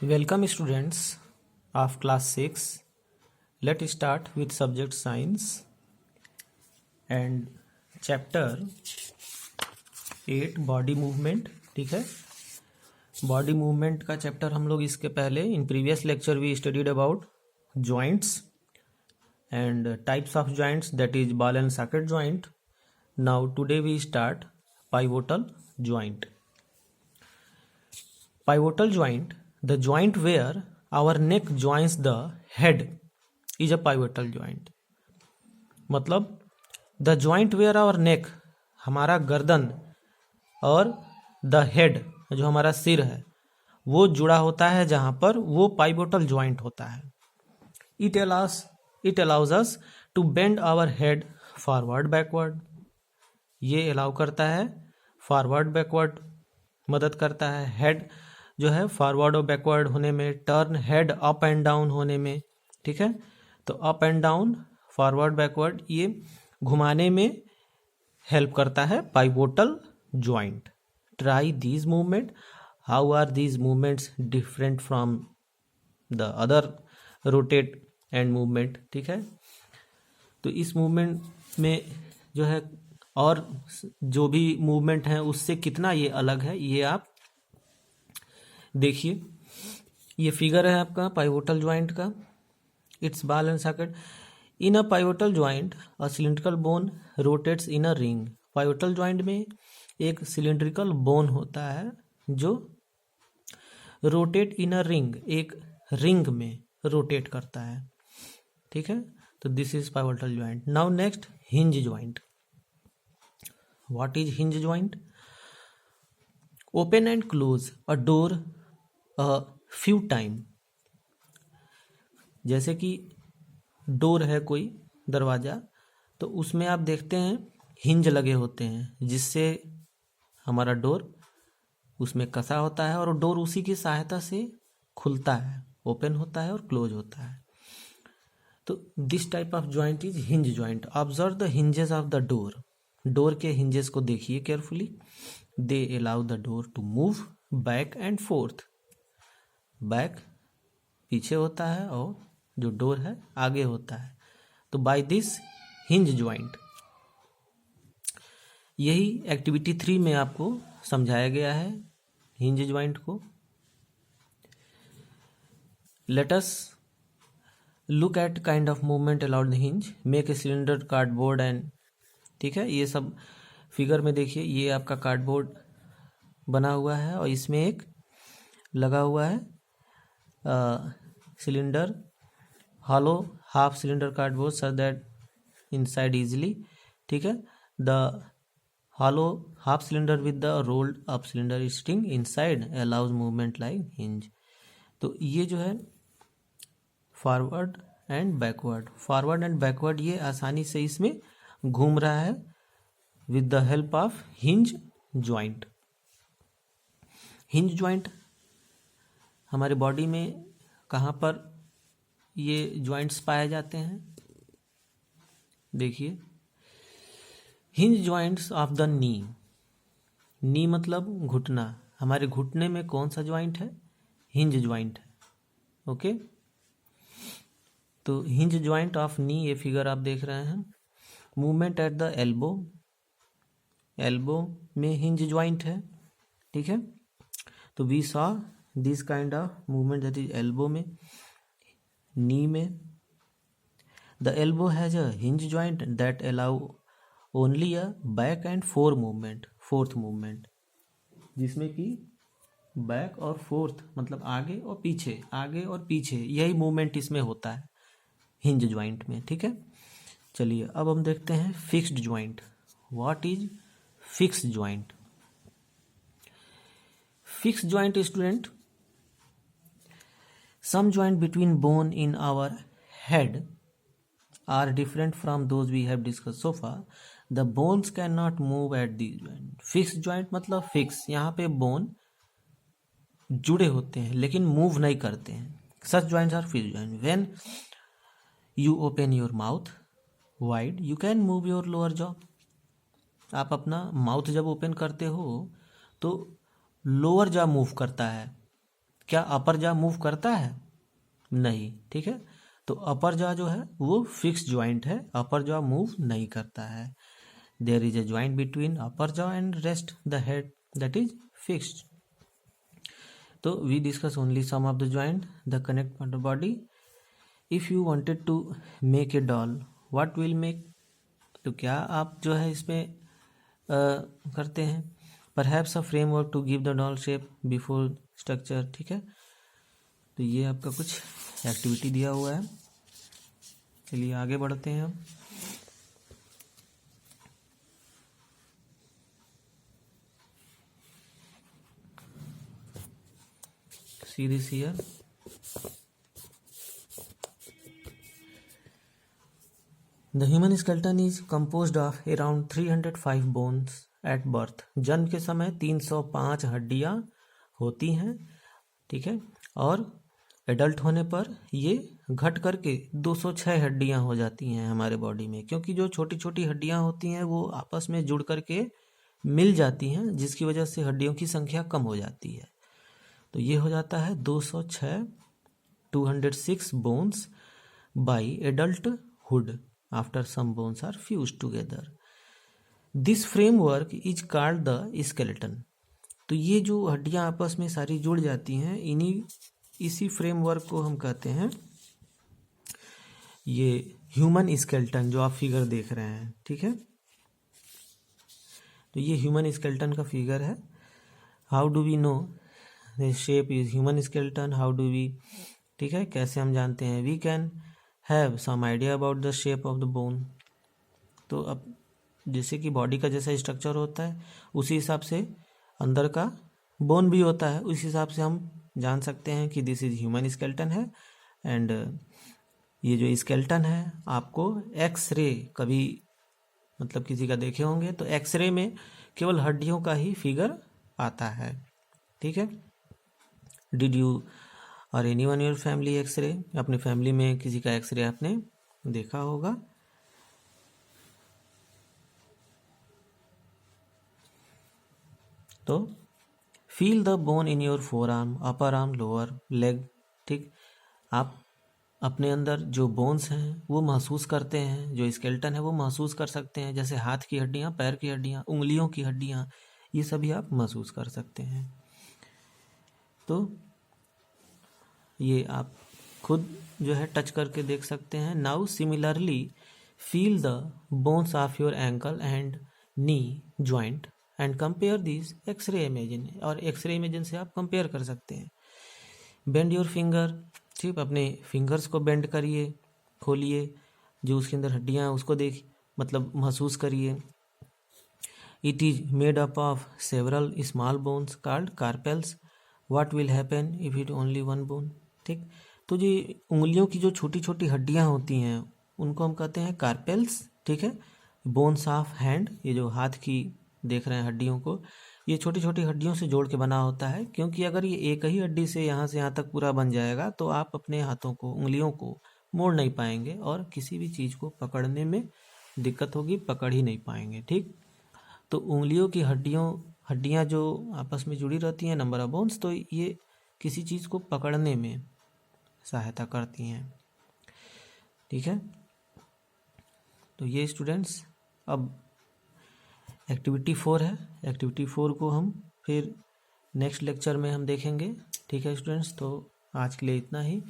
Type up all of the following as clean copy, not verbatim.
Welcome students of class 6. Let's start with subject science and chapter 8 body movement. ठीक है, body movement का chapter हम लोग इसके पहले in previous lecture we studied about joints and types of joints, that is ball and socket joint. Now today we start pivotal joint. Pivotal joint, the joint where our neck joins the head, is a pivotal joint. मतलब the joint where our neck, हमारा गर्दन और the head जो हमारा सिर है वो जुड़ा होता है, जहाँ पर वो pivotal joint होता है. It allows us to bend our head forward backward. ये अलाउ करता है फॉरवर्ड बैकवर्ड, मदद करता है हेड जो है फॉरवर्ड और बैकवर्ड होने में, turn head up and down होने में. ठीक है, तो up and down, forward backward, ये घुमाने में हेल्प करता है pivotal joint. Try these movement. How are these movements different from the other rotate and movement. ठीक है, तो इस मूवमेंट में जो है और जो भी मूवमेंट है उससे कितना ये अलग है, ये आप देखिए. ये फिगर है आपका पाइवोटल जॉइंट का. It's ball and socket. In a pivotal joint a cylindrical bone rotates in a ring. Pivotal joint में एक सिलिंड्रिकल बोन होता है जो रोटेट इन अ रिंग, एक रिंग में रोटेट करता है. ठीक है, तो this is pivotal joint. Now next, hinge joint. What is hinge joint? Open and close a door a few time. जैसे कि डोर है कोई दरवाजा, तो उसमें आप देखते हैं हिंज लगे होते हैं जिससे हमारा डोर उसमें कसा होता है और डोर उसी की सहायता से खुलता है, ओपन होता है और क्लोज होता है. तो this type of joint is hinge joint. Observe the hinges of the door. Door के हिंजेस को देखिए carefully. They allow the door to move back and forth. Back पीछे होता है और जो डोर है आगे होता है. तो बाय दिस हिंज जॉइंट. यही एक्टिविटी 3 में आपको समझाया गया है हिंज जॉइंट को. Let us look at kind of movement allowed the hinge. Make a cylinder, cardboard and. ठीक है, ये सब फिगर में देखिए. ये आपका कार्डबोर्ड बना हुआ है और इसमें एक लगा हुआ है cylinder, hollow half cylinder cardboard so that inside easily. ठीक है, the hollow half cylinder with the rolled up cylinder string inside allows movement like hinge. तो ये जो है forward and backward, forward and backward ये आसानी से इसमें घूम रहा है with the help of hinge joint. Hinge joint हमारे बॉडी में कहाँ पर ये जॉइंट्स पाए जाते हैं? देखिए, hinge joints of the knee. Knee मतलब घुटना. हमारे घुटने में कौन सा जॉइंट है? हिंज जॉइंट है. ओके, तो हिंज जॉइंट ऑफ नी, ये फिगर आप देख रहे हैं. Movement at the elbow. Elbow में हिंज जॉइंट है. ठीक है, तो we saw this kind of movement that is elbow में, नी में. The elbow has a hinge joint that allow only a back and forth movement, जिसमें कि back और फोर्थ मतलब आगे और पीछे, आगे और पीछे, यही मूवमेंट इसमें होता है हिंज जॉइंट में. ठीक है, चलिए अब हम देखते हैं fixed joint. What is fixed joint? Fixed joint student, some joint between bone in our head are different from those we have discussed so far. The bones cannot move at these joint. Fixed joint मतलब fix, यहाँ पे bone जुड़े होते हैं लेकिन move नहीं करते हैं. Such joints are fixed joint. When you open your mouth wide, you can move your lower jaw. आप अपना माउथ जब ओपन करते हो तो लोअर जॉ मूव करता है. क्या अपर जॉ मूव करता है? नहीं, ठीक है। तो अपर जॉ जो है वो फिक्स ज्वाइंट है, अपर जॉ मूव नहीं करता है। There is a joint between upper jaw and rest the head that is fixed. तो we discuss only some of the joint the connect part of body. If you wanted to make a doll, what will make? तो क्या आप जो है इसमें करते हैं? Perhaps a framework to give the doll shape before structure, ठीक है। तो ये आपका कुछ एक्टिविटी दिया हुआ है। चलिए आगे बढ़ते हैं हम। See this here. The human skeleton is composed of around 305 bones at birth. जन्म के समय 305 हड्डियां होती हैं, ठीक है। और एडल्ट होने पर ये घट करके 206 हड्डियां हो जाती हैं हमारे बॉडी में, क्योंकि जो छोटी छोटी हड्डियां होती हैं वो आपस में जुड़ करके मिल जाती हैं, जिसकी वजह से हड्डियों की संख्या कम हो जाती है। तो ये हो जाता है 206, 206 bones by adulthood after some bones are fuse together. This framework is called the skeleton. तो ये जो हड्डियां आपस में सारी जुड़ जाती हैं, इसी फ्रेमवर्क को हम कहते हैं ये ह्यूमन स्केलेटन, जो आप फिगर देख रहे हैं, ठीक है। तो ये ह्यूमन स्केलेटन का फिगर है। How do we know the shape is human skeleton? How do we, ठीक है, कैसे हम जानते हैं? We can have some idea about the shape of the bone. तो अब जैसे कि बॉडी का जैसा स्ट्रक्चर होता है उसी हिसाब से अंदर का बोन भी होता है, उस हिसाब से हम जान सकते हैं कि दिस इज ह्यूमन स्केलेटन है। एंड ये जो स्केलेटन है आपको एक्सरे कभी मतलब किसी का देखे होंगे तो एक्सरे में केवल हड्डियों का ही फिगर आता है, ठीक है। Did you or any one your family x-ray? अपने फैमिली में किसी का एक्सरे आपने देखा होगा। तो feel the bone in your forearm, upper arm, lower leg, ठीक। आप अपने अंदर जो बोन्स हैं वो महसूस करते हैं, जो स्केलेटन है वो महसूस कर सकते हैं, जैसे हाथ की हड्डियां, पैर की हड्डियां, उंगलियों की हड्डियां, ये सभी आप महसूस कर सकते हैं। तो ये आप खुद जो है टच करके देख सकते हैं। Now similarly feel the bones of your ankle and knee joint and compare this x-ray imagine, और एक्सरे इमेजिन से आप कंपेयर कर सकते हैं। बेंड योर फिंगर, ठीक, अपने फिंगर्स को बेंड करिए, खोलिए, जो उसके अंदर हड्डियां हैं उसको देख मतलब महसूस करिए। It is made up of several small bones called carpels. What will happen if it only one bone, ठीक। तो ये उंगलियों की जो छोटी छोटी हड्डियां होती हैं उनको हम कहते हैं कार्पेल्स, ठीक है। बोन्स ऑफ हैंड, ये जो हाथ की देख रहे हैं हड्डियों को, ये छोटी छोटी हड्डियों से जोड़ के बना होता है, क्योंकि अगर ये एक ही हड्डी से यहाँ से यहाँ तक पूरा बन जाएगा तो आप अपने हाथों को, उंगलियों को मोड़ नहीं पाएंगे और किसी भी चीज़ को पकड़ने में दिक्कत होगी, पकड़ ही नहीं पाएंगे, ठीक। तो उंगलियों की हड्डियाँ जो आपस में जुड़ी रहती हैं, नंबर ऑफ बोन्स, तो ये किसी चीज़ को पकड़ने में सहायता करती हैं, ठीक है। तो ये स्टूडेंट्स अब एक्टिविटी 4 है, एक्टिविटी 4 को हम फिर नेक्स्ट लेक्चर में हम देखेंगे, ठीक है स्टूडेंट्स। तो आज के लिए इतना ही।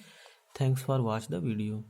Thanks for watch the video.